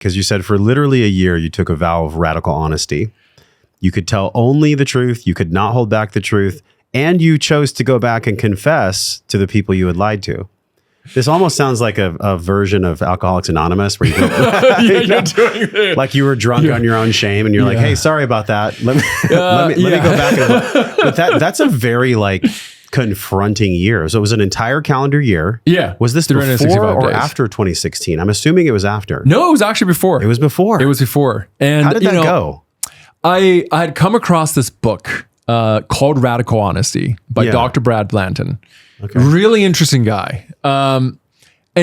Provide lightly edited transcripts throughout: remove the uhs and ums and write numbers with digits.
because you said for literally a year, you took a vow of radical honesty. You could tell only the truth. You could not hold back the truth. And you chose to go back and confess to the people you had lied to. This almost sounds like a version of Alcoholics Anonymous where you go, you're doing it. Like you were drunk on your own shame and you're like, hey, sorry about that. Let me go back. But that's a very like confronting year. So it was an entire calendar year. Yeah. Was this before or days. after 2016? I'm assuming it was after. No, it was actually before. It was before. It was before. And how did that go? I had come across this book called Radical Honesty by Dr. Brad Blanton. Okay. Really interesting guy. And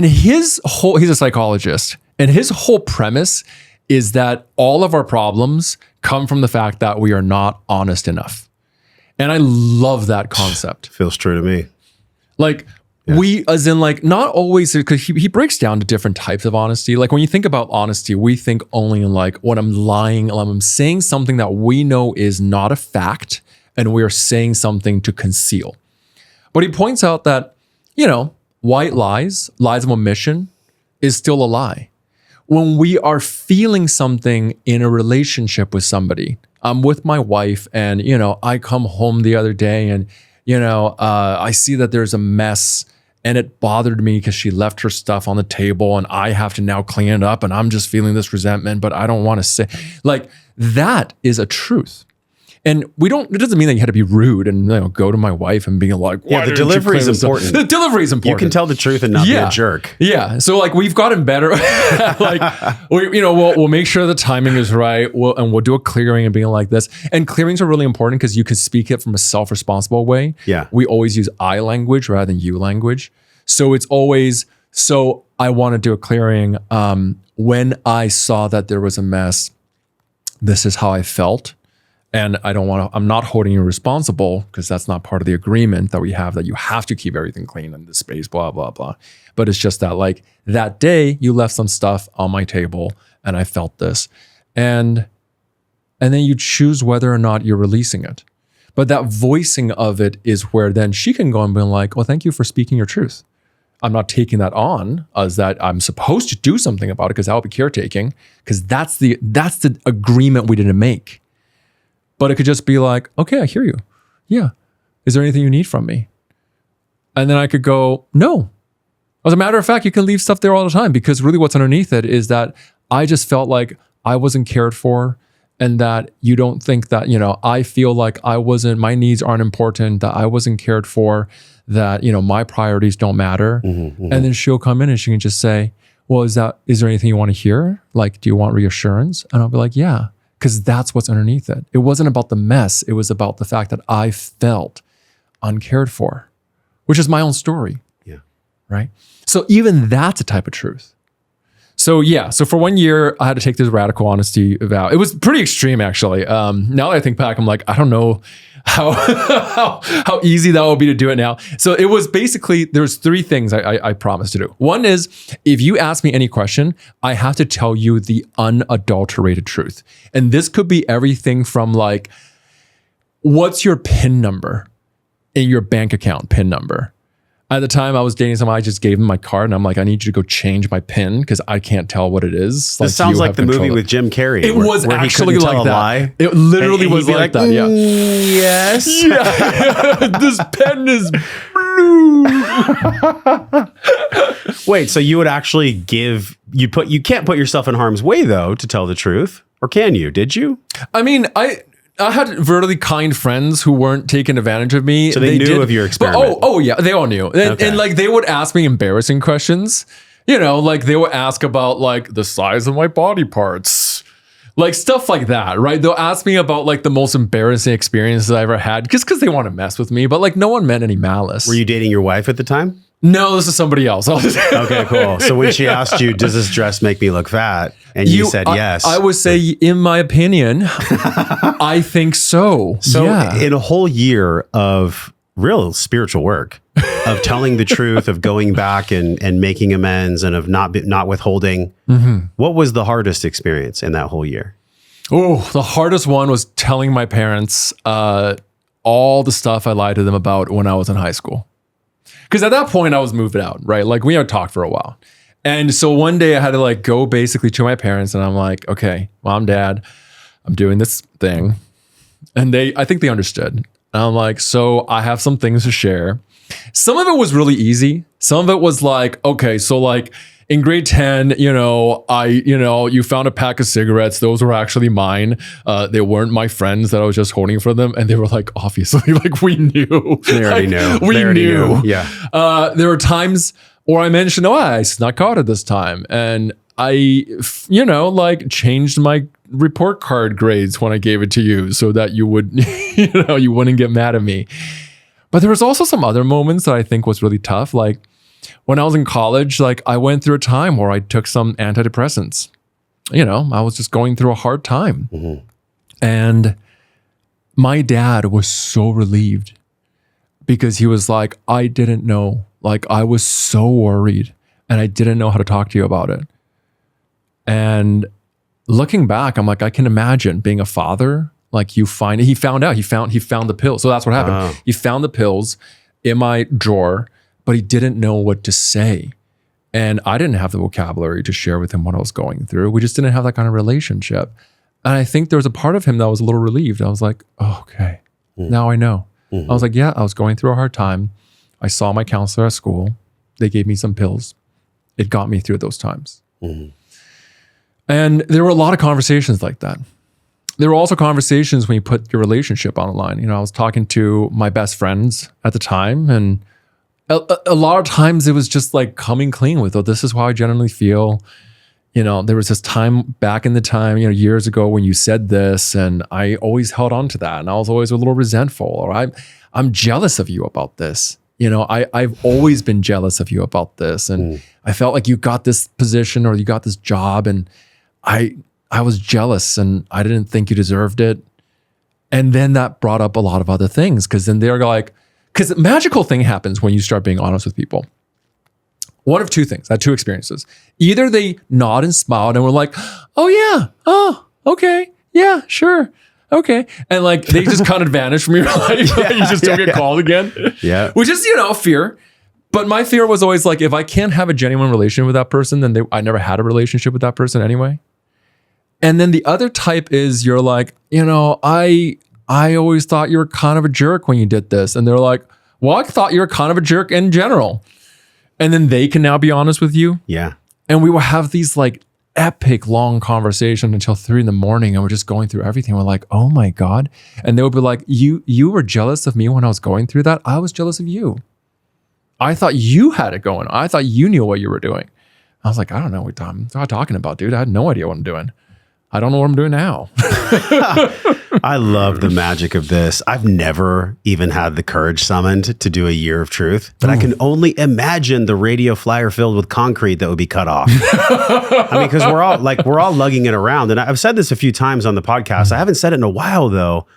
he's a psychologist, and his whole premise is that all of our problems come from the fact that we are not honest enough. And I love that concept. Feels true to me. Like we, as in like, not always, because he breaks down to different types of honesty. Like when you think about honesty, we think only in like when I'm lying, I'm saying something that we know is not a fact, and we are saying something to conceal. But he points out that, white lies of omission is still a lie. When we are feeling something in a relationship with somebody, I'm with my wife and, I come home the other day and, I see that there's a mess and it bothered me because she left her stuff on the table and I have to now clean it up and I'm just feeling this resentment, but I don't want to say, like, that is a truth. And it doesn't mean that you had to be rude and go to my wife and being like, the delivery is important. The delivery is important. You can tell the truth and not be a jerk. Yeah. So like we've gotten better. Like, we'll make sure the timing is right. We'll do a clearing and being like this. And clearings are really important because you can speak it from a self-responsible way. Yeah. We always use I language rather than you language. So it's always, so I want to do a clearing. When I saw that there was a mess, this is how I felt. And I'm not holding you responsible because that's not part of the agreement that we have, that you have to keep everything clean in this space, blah, blah, blah. But it's just that like that day you left some stuff on my table and I felt this. And then you choose whether or not you're releasing it. But that voicing of it is where then she can go and be like, well, thank you for speaking your truth. I'm not taking that on as that I'm supposed to do something about it because that would be caretaking, because that's the agreement we didn't make. But it could just be like, okay, I hear you. Yeah. Is there anything you need from me? And then I could go, no. As a matter of fact, you can leave stuff there all the time because really what's underneath it is that I just felt like I wasn't cared for and that you don't think that, I feel like my needs aren't important, that I wasn't cared for, that, my priorities don't matter. And then she'll come in and she can just say, well, is there anything you want to hear? Like, do you want reassurance? And I'll be like, yeah. Because that's what's underneath it. It wasn't about the mess. It was about the fact that I felt uncared for, which is my own story. Yeah. Right? So even that's a type of truth. So yeah. So for 1 year, I had to take this radical honesty vow. It was pretty extreme, actually. Now that I think back, I'm like, I don't know how easy that would be to do it now. So it was basically, there's 3 things I promised to do. One is, if you ask me any question, I have to tell you the unadulterated truth. And this could be everything from like, what's your PIN number in your bank account PIN number? At the time I was dating someone, I just gave him my card and I'm like, I need you to go change my PIN because I can't tell what it is. This sounds like the movie with Jim Carrey. It was actually like that. Lie. It literally was like that. Yeah. Yes. Yeah. This pen is blue. Wait, so you would actually you can't put yourself in harm's way though, to tell the truth, or can you? Did you? I mean, I had really kind friends who weren't taking advantage of me. So they knew of your experiment. Oh yeah, they all knew. And like they would ask me embarrassing questions. Like they would ask about like the size of my body parts. Like stuff like that, right? They'll ask me about like the most embarrassing experiences I ever had just because they want to mess with me. But like no one meant any malice. Were you dating your wife at the time? No, this is somebody else. Okay, cool. So when she asked you, does this dress make me look fat? And you said yes. I would say, in my opinion, I think so. So yeah. In a whole year of real spiritual work, of telling the truth, of going back and making amends, and of not withholding, what was the hardest experience in that whole year? Oh, the hardest one was telling my parents all the stuff I lied to them about when I was in high school. Because at that point, I was moved out, right? Like we had talked for a while. And so one day I had to like go basically to my parents and I'm like, okay, mom, dad, I'm doing this thing. And I think they understood. And I'm like, so I have some things to share. Some of it was really easy. Some of it was like, okay, so like in grade 10, you found a pack of cigarettes. Those were actually mine. They weren't my friends that I was just holding for them. And they were like, obviously, like we knew. They already knew. We They already knew. knew. Yeah. There were times where I mentioned, oh, I snuck out at this time. And I, like changed my report card grades when I gave it to you so that you would, you wouldn't get mad at me. But there was also some other moments that I think was really tough. Like when I was in college, like I went through a time where I took some antidepressants. I was just going through a hard time. Mm-hmm. And my dad was so relieved because he was like, I didn't know. Like I was so worried and I didn't know how to talk to you about it. And looking back, I'm like, I can imagine being a father. Like he found the pills. So that's what happened. Oh. He found the pills in my drawer, but he didn't know what to say. And I didn't have the vocabulary to share with him what I was going through. We just didn't have that kind of relationship. And I think there was a part of him that was a little relieved. I was like, oh, okay, now I know. I was like, yeah, I was going through a hard time. I saw my counselor at school. They gave me some pills. It got me through those times. And there were a lot of conversations like that. There were also conversations when you put your relationship on the line. I was talking to my best friends at the time, and a lot of times it was just like coming clean with, oh, this is how I genuinely feel. There was this time back in the time, years ago when you said this, and I always held on to that. And I was always a little resentful, or I'm jealous of you about this. I've always been jealous of you about this. And I felt like you got this position or you got this job, and I was jealous and I didn't think you deserved it. And then that brought up a lot of other things, because then they're like, because the magical thing happens when you start being honest with people. One of two things. I had two experiences. Either they nod and smiled and were like, oh yeah, oh, okay, yeah, sure, okay. And like they just kind of vanish from your life. You just don't get called again. Yeah. Which is, fear. But my fear was always like, if I can't have a genuine relationship with that person, then I never had a relationship with that person anyway. And then the other type is you're like, I always thought you were kind of a jerk when you did this. And they're like, well, I thought you were kind of a jerk in general. And then they can now be honest with you. Yeah. And we will have these like epic long conversations until 3 a.m. and we're just going through everything. We're like, oh my God. And they would be like, you were jealous of me when I was going through that. I was jealous of you. I thought you had it going. I thought you knew what you were doing. I was like, I don't know what I'm talking about, dude. I had no idea what I'm doing. I don't know what I'm doing now. I love the magic of this. I've never even had the courage summoned to do a year of truth, but I can only imagine the radio flyer filled with concrete that would be cut off. I mean, because we're all lugging it around. And I've said this a few times on the podcast. I haven't said it in a while though.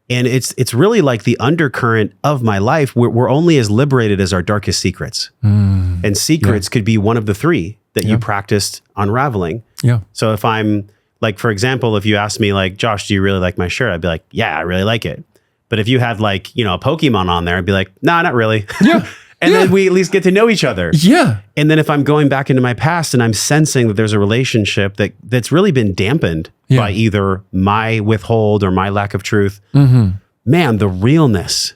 And it's really like the undercurrent of my life. We're only as liberated as our darkest secrets. And secrets could be one of the 3 that you practiced unraveling. Yeah. So if I'm like, for example, if you asked me like, Josh, do you really like my shirt? I'd be like, yeah, I really like it. But if you had like, a Pokemon on there, I'd be like, nah, not really. Yeah. And then we at least get to know each other. Yeah. And then if I'm going back into my past and I'm sensing that there's a relationship that's really been dampened by either my withhold or my lack of truth, man, the realness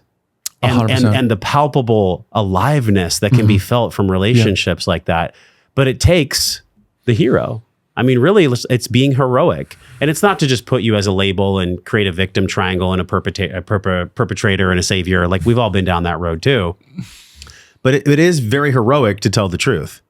and the palpable aliveness that can be felt from relationships like that. But it takes the hero. I mean, really, it's being heroic. And it's not to just put you as a label and create a victim triangle and a perpetrator and a savior. Like we've all been down that road too. But it is very heroic to tell the truth.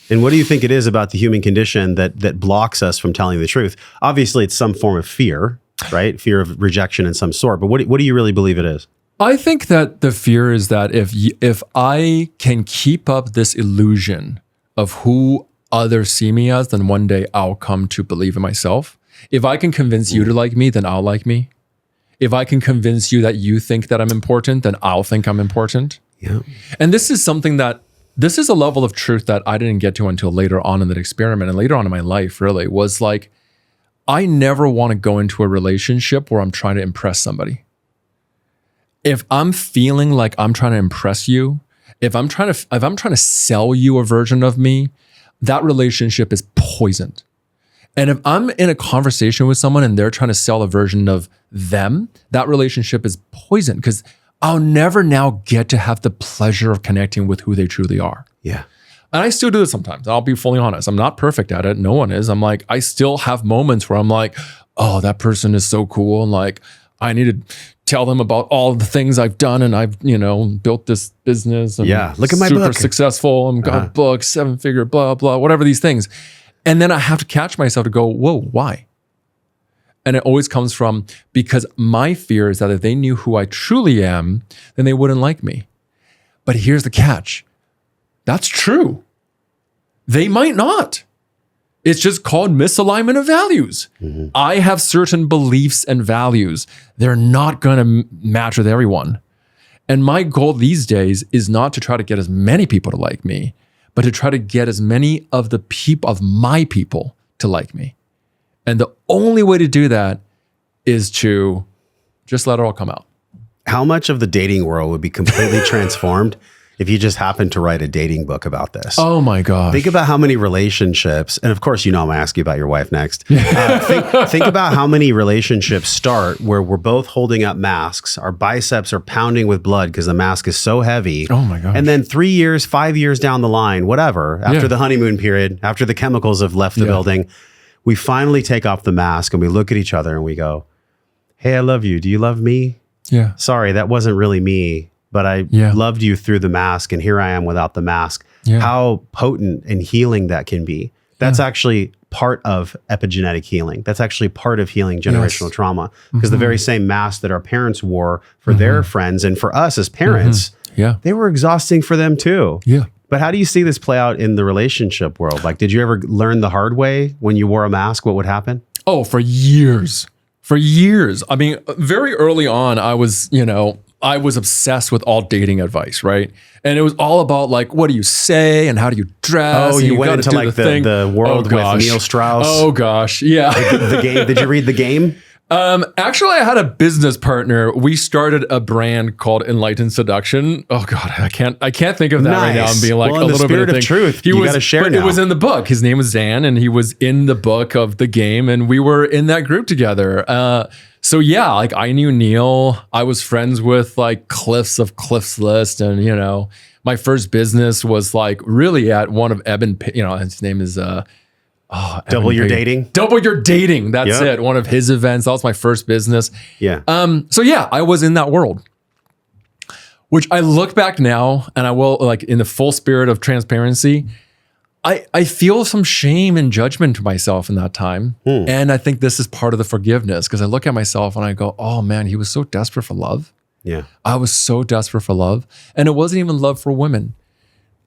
And what do you think it is about the human condition that blocks us from telling the truth? Obviously, it's some form of fear, right? Fear of rejection in some sort. But what do you really believe it is? I think that the fear is that if I can keep up this illusion of who others see me as, then one day I'll come to believe in myself. If I can convince you to like me, then I'll like me. If I can convince you that you think that I'm important, then I'll think I'm important. Yeah. And this is a level of truth that I didn't get to until later on in that experiment, and later on in my life really was like, I never want to go into a relationship where I'm trying to impress somebody. If I'm feeling like I'm trying to impress you, if I'm trying to sell you a version of me, that relationship is poisoned. And if I'm in a conversation with someone and they're trying to sell a version of them, that relationship is poisoned because I'll never now get to have the pleasure of connecting with who they truly are. Yeah. And I still do this sometimes. I'll be fully honest. I'm not perfect at it. No one is. I'm like, I still have moments where I'm like, oh, that person is so cool. And like, I need to tell them about all the things I've done. And I've, built this business. And Yeah. Look at my super book. successful. I'm got a book, 7-figure, blah, blah, whatever these things. And then I have to catch myself to go, whoa, why? And it always comes from, because my fear is that if they knew who I truly am, then they wouldn't like me. But here's the catch. That's true. They might not. It's just called misalignment of values. Mm-hmm. I have certain beliefs and values. They're not going to match with everyone. And my goal these days is not to try to get as many people to like me, but to try to get as many of the people, of my people, to like me. And the only way to do that is to just let it all come out. How much of the dating world would be completely transformed if you just happened to write a dating book about this? Oh my gosh. Think about how many relationships, and of course, I'm going to ask you about your wife next. Think about how many relationships start where we're both holding up masks. Our biceps are pounding with blood because the mask is so heavy. Oh my gosh. And then 3 years, 5 years down the line, whatever, after the honeymoon period, after the chemicals have left the building, we finally take off the mask and we look at each other and we go, hey, I love you. Do you love me? Yeah. Sorry, that wasn't really me, but I loved you through the mask, and here I am without the mask. Yeah. How potent and healing that can be. That's actually part of epigenetic healing. That's actually part of healing generational trauma, because the very same mask that our parents wore for their friends and for us as parents, they were exhausting for them too. Yeah. But how do you see this play out in the relationship world? Like, did you ever learn the hard way when you wore a mask, what would happen? Oh, for years. For years. I mean, very early on, I was obsessed with all dating advice, right? And it was all about like, what do you say and how do you dress? Oh, you went into like the world with Neil Strauss. Oh gosh, yeah. The Game. Did you read The Game? Actually, I had a business partner. We started a brand called Enlightened Seduction. Oh God, I can't think of that right now. I'm being like, well, in a little spirit bit of truth. You got to share but now. It was in the book. His name was Zan, and he was in the book of The Game, and we were in that group together. So yeah, like I knew Neil. I was friends with like Cliffs of Cliffs List, and my first business was like really at one of Eben. His name is Double Your Dating. Double Your Dating. That's it. One of his events. That was my first business. Yeah. So yeah, I was in that world, which I look back now, and I will, like, in the full spirit of transparency, I feel some shame and judgment to myself in that time. And I think this is part of the forgiveness, because I look at myself and I go, oh man, he was so desperate for love. Yeah. I was so desperate for love. And it wasn't even love for women.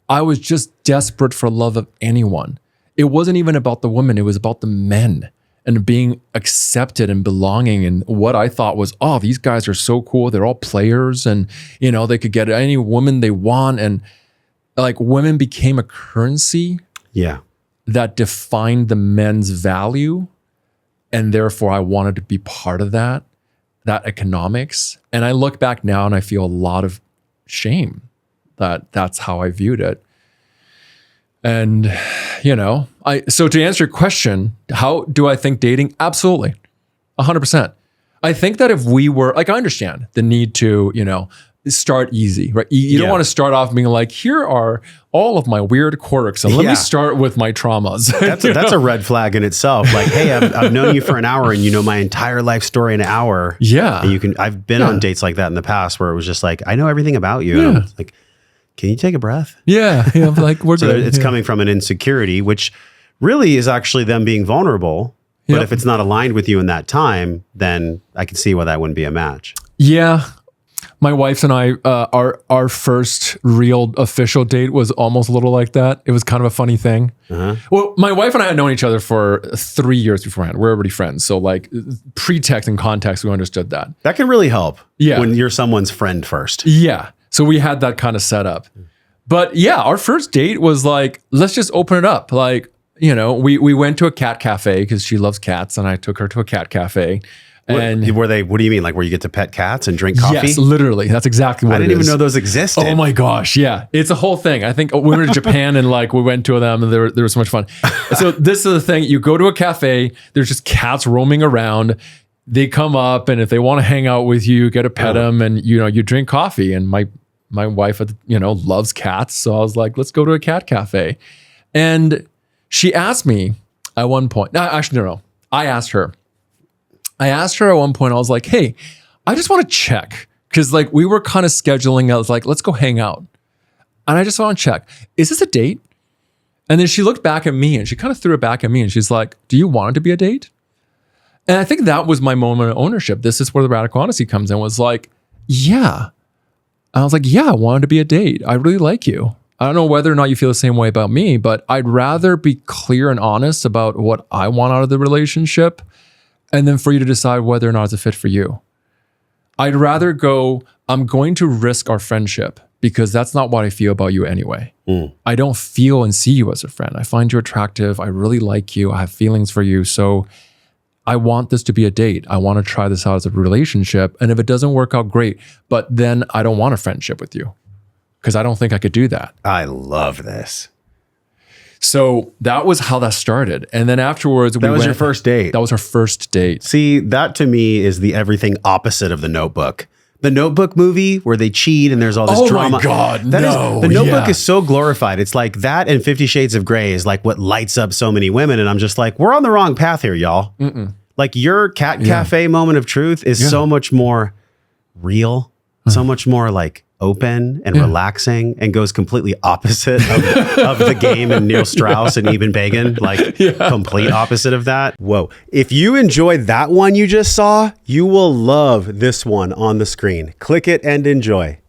I was just desperate for love of anyone. It wasn't even about the women. It was about the men and being accepted and belonging. And what I thought was, oh, these guys are so cool. They're all players, and, they could get any woman they want. And like, women became a currency that defined the men's value. And therefore I wanted to be part of that economics. And I look back now and I feel a lot of shame that that's how I viewed it. And, so to answer your question, how do I think dating? Absolutely. 100%. I think that if we were, like, I understand the need to, start easy, right? You don't want to start off being like, here are all of my weird quirks, and let me start with my traumas. That's a red flag in itself. Like, hey, I've known you for an hour, and you know my entire life story in an hour. Yeah. And I've been on dates like that in the past where it was just like, I know everything about you. Yeah. And I'm like, can you take a breath? Yeah. Like, we're so good. It's coming from an insecurity, which really is actually them being vulnerable. But if it's not aligned with you in that time, then I can see why that wouldn't be a match. Yeah. My wife and I, our first real official date was almost a little like that. It was kind of a funny thing. Well, my wife and I had known each other for 3 years beforehand. We're already friends. So like pretext and context, we understood that. That can really help when you're someone's friend first. Yeah. So we had that kind of set up. But yeah, our first date was like, let's just open it up. Like, we went to a cat cafe because she loves cats, and I took her to a cat cafe. And What do you mean? Like where you get to pet cats and drink coffee? yes, literally. That's exactly what I it didn't is. even know those existed. Oh my gosh, yeah. It's a whole thing. I think we were to Japan and like we went to them and there was so much fun. So this is the thing. You go to a cafe, there's just cats roaming around. They come up and if they want to hang out with you, get to pet them and you drink coffee. And my wife, loves cats. So I was like, let's go to a cat cafe. And she asked me at one point, no, actually, no. I asked her at one point, I was like, hey, I just want to check. Cause like we were kind of scheduling, I was like, let's go hang out. And I just want to check, is this a date? And then she looked back at me and she kind of threw it back at me and she's like, do you want it to be a date? And I think that was my moment of ownership. This is where the radical honesty comes in, was like, yeah. I was like, yeah, I want it to be a date. I really like you. I don't know whether or not you feel the same way about me, but I'd rather be clear and honest about what I want out of the relationship and then for you to decide whether or not it's a fit for you. I'd rather go, I'm going to risk our friendship because that's not what I feel about you anyway. I don't feel and see you as a friend. I find you attractive. I really like you. I have feelings for you. So I want this to be a date. I want to try this out as a relationship. And if it doesn't work out, great. But then I don't want a friendship with you because I don't think I could do that. I love this. So that was how that started. And then afterwards, That was your first date. That was our first date. See, that to me is the everything opposite of The Notebook. The Notebook movie where they cheat and there's all this drama. Oh my God, The Notebook yeah. is so glorified. It's like that and 50 Shades of Grey is like what lights up so many women. And I'm just like, we're on the wrong path here, y'all. Like your cat cafe moment of truth is so much more real, so much more like open and relaxing and goes completely opposite of the game and Neil Strauss and Eben Bagan, like complete opposite of that. Whoa. If you enjoyed that one you just saw, you will love this one on the screen. Click it and enjoy.